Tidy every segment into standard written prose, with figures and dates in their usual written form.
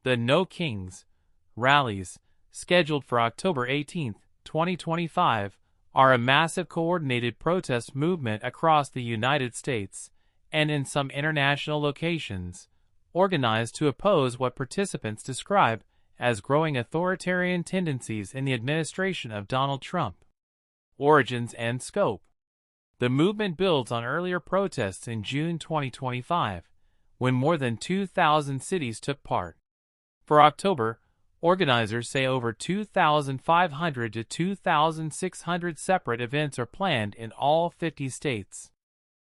The No Kings rallies, scheduled for October 18, 2025, are a massive coordinated protest movement across the United States and in some international locations, organized to oppose what participants describe as growing authoritarian tendencies in the administration of Donald Trump. Origins and scope. The movement builds on earlier protests in June 2025, when more than 2,000 cities took part. For October, organizers say over 2,500 to 2,600 separate events are planned in all 50 states.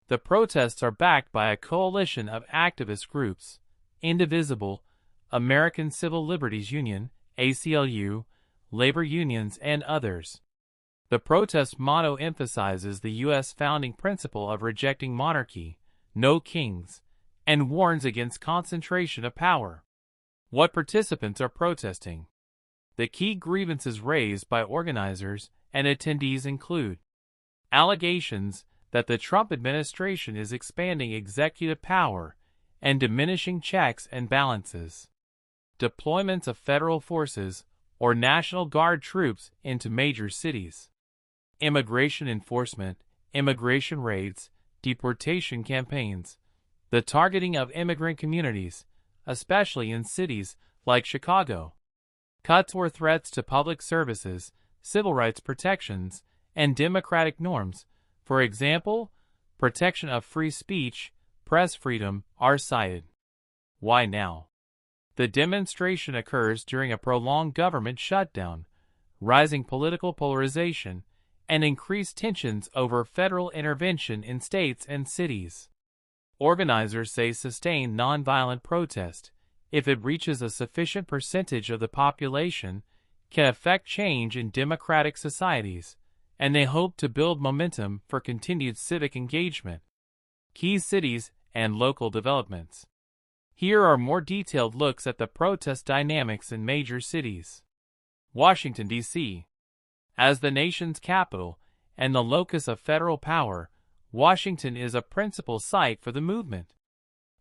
The protests are backed by a coalition of activist groups: Indivisible, American Civil Liberties Union, ACLU, labor unions, and others. The protest motto emphasizes the U.S. founding principle of rejecting monarchy, no kings, and warns against concentration of power. What participants are protesting? The key grievances raised by organizers and attendees include allegations that the Trump administration is expanding executive power and diminishing checks and balances, deployments of federal forces or National Guard troops into major cities, immigration enforcement, immigration raids, deportation campaigns, the targeting of immigrant communities, especially in cities like Chicago, cuts or threats to public services, civil rights protections, and democratic norms. For example, protection of free speech, press freedom, are cited. Why now? The demonstration occurs during a prolonged government shutdown, rising political polarization, and increased tensions over federal intervention in states and cities. Organizers say sustained nonviolent protest, if it reaches a sufficient percentage of the population, can affect change in democratic societies, and they hope to build momentum for continued civic engagement. Key cities and local developments. Here are more detailed looks at the protest dynamics in major cities. Washington, D.C. As the nation's capital and the locus of federal power, Washington is a principal site for the movement.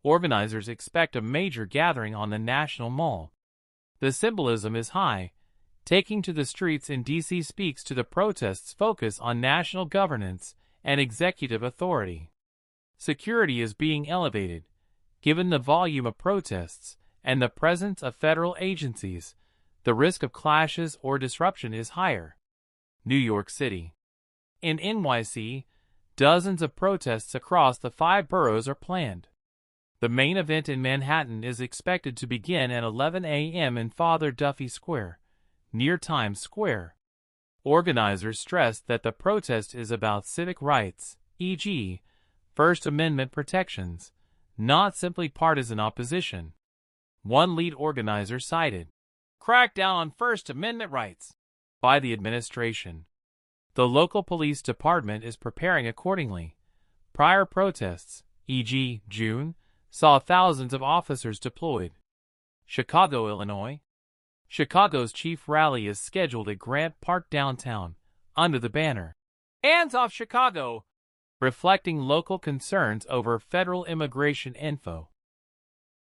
Organizers expect a major gathering on the National Mall. The symbolism is high. Taking to the streets in D.C. speaks to the protests' focus on national governance and executive authority. Security is being elevated. Given the volume of protests and the presence of federal agencies, the risk of clashes or disruption is higher. New York City. In NYC, dozens of protests across the 5 boroughs are planned. The main event in Manhattan is expected to begin at 11 a.m. in Father Duffy Square, near Times Square. Organizers stress that the protest is about civic rights, e.g., First Amendment protections, not simply partisan opposition. One lead organizer cited, "Crackdown on First Amendment rights" by the administration. The local police department is preparing accordingly. Prior protests, e.g., June, saw thousands of officers deployed. Chicago, Illinois. Chicago's chief rally is scheduled at Grant Park downtown, under the banner, "Hands Off Chicago," reflecting local concerns over federal immigration info.